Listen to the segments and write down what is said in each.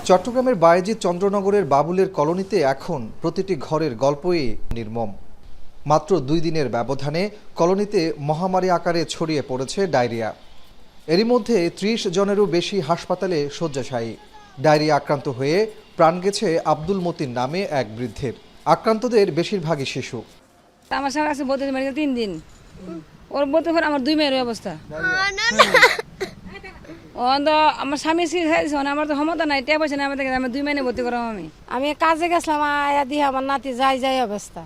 চট্টগ্রামের বায়েজিদ চন্দ্রনগরের বাবুলের কলোনিতে এখন প্রতিটি ঘরের গল্পই নির্মম। মাত্র 2 দিনের ব্যবধানে কলোনিতে মহামারী আকারে ছড়িয়ে পড়েছে ডায়রিয়া। এরই মধ্যে 30 জনেরও বেশি হাসপাতালে শয্যাশায়ী। ডায়রিয়া আক্রান্ত হয়ে প্রাণ গেছে আব্দুল মতিন নামে এক বৃদ্ধের। আক্রান্তদের বেশিরভাগই শিশু। আমার স্বামী আছে বলতে 3 দিন, ওর বলতে পর আমার 2 মেয়ের অবস্থা। আমার স্বামী আমার তো ক্ষমতা নাই, টেপ হয়েছে না, আমার 2 মেয়ে ভর্তি করাম। আমি কাজে গেছিলাম, আয়া দিয়ে আমার নাতি যাই অবস্থা।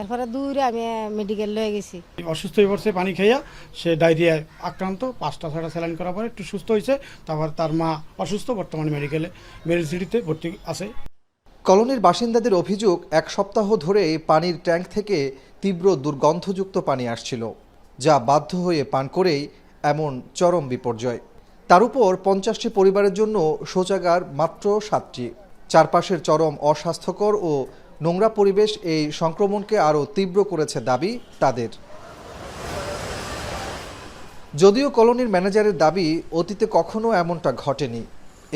এরপরে দূরে আমি মেডিকেল লয়ে গেছি। অসুস্থ হয়ে পড়ছে, পানি খাইয়া সে ডায়রিয়ায় আক্রান্ত। 5টা-6টা স্যালাইন করার পরে একটু সুস্থ হয়েছে। তারপর তার মা অসুস্থ, বর্তমানে মেডিকেল সিটিতে ভর্তি আছে। কলোনির বাসিন্দাদের অভিযোগ, 1 সপ্তাহ ধরে পানির ট্যাঙ্ক থেকে তীব্র দুর্গন্ধযুক্ত পানি আসছিল, যা বাধ্য হয়ে পান করেই এমন চরম বিপর্যয়। তার উপর 50টি পরিবারের জন্য শৌচাগার মাত্র 7টি। চারপাশের চরম অস্বাস্থ্যকর ও নোংরা পরিবেশ এই সংক্রমণকে আরও তীব্র করেছে দাবি তাদের। যদিও কলোনির ম্যানেজারের দাবি, অতীতে কখনো এমনটা ঘটেনি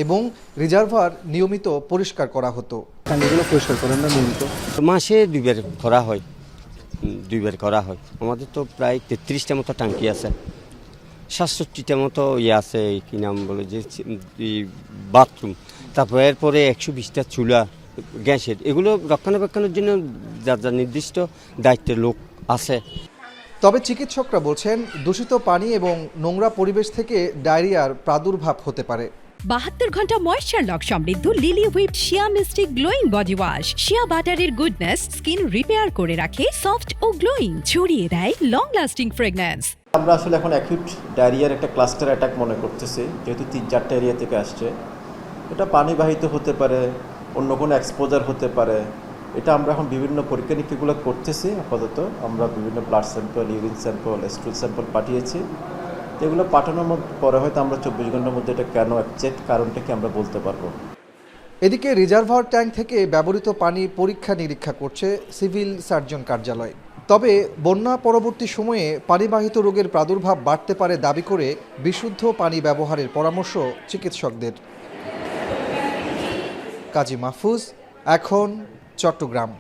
এবং রিজার্ভার নিয়মিত পরিষ্কার করা হতো। মাসে 2বার করা হয়। আমাদের তো প্রায় 33টা মতো টাঙ্কি আছে, 67টা মতো আছে, কি নাম বলে যে বাথরুম, তারপর এরপরে 120টা চুলা গ্যাসের। এগুলো রক্ষণাবেক্ষণের জন্য যার নির্দিষ্ট দায়িত্বের লোক আছে। তবে চিকিৎসকরা বলছেন, দূষিত পানি এবং নোংরা পরিবেশ থেকে ডায়রিয়ার প্রাদুর্ভাব হতে পারে। 72 ঘন্টা ময়েশ্চার লক সমৃদ্ধ লিলি হুইপ শিয়া মিস্টিক গ্লোয়িং বডি ওয়াশ। শিয়া বাটারের গুডনেস স্কিন রিপেয়ার করে রাখে সফট ও গ্লোয়িং, ছড়িয়ে দেয় লং লাস্টিং ফ্রেগন্যান্স। আমরা আসলে এখন অ্যাকিউট ডায়রিয়ার একটা ক্লাস্টার অ্যাটাক মনে করতেছি, যেহেতু 3-4টা এরিয়া থেকে আসছে। এটা পানিবাহিত হতে পারে, অন্য কোনো এক্সপোজার হতে পারে। এটা আমরা এখন বিভিন্ন পরীক্ষা নিরীক্ষাগুলো করতেছি। আপাতত আমরা বিভিন্ন blood sample, urine sample, স্টুল sample পাঠিয়েছি। এগুলো পাঠানোর পরে হয়তো আমরা 24 ঘন্টার মধ্যে এটা কেন এক্সাক্ট কারণটা কি আমরা বলতে পারবো। এদিকে রিজার্ভার ট্যাঙ্ক থেকে ব্যবহৃত পানি পরীক্ষা নিরীক্ষা করছে সিভিল সার্জন কার্যালয়। তবে বন্যা পরবর্তী সময়ে পানিবাহিত রোগের প্রাদুর্ভাব বাড়তে পারে দাবি করে বিশুদ্ধ পানি ব্যবহারের পরামর্শ চিকিৎসকদের। কাজী মাহফুজ, এখন, চট্টগ্রাম।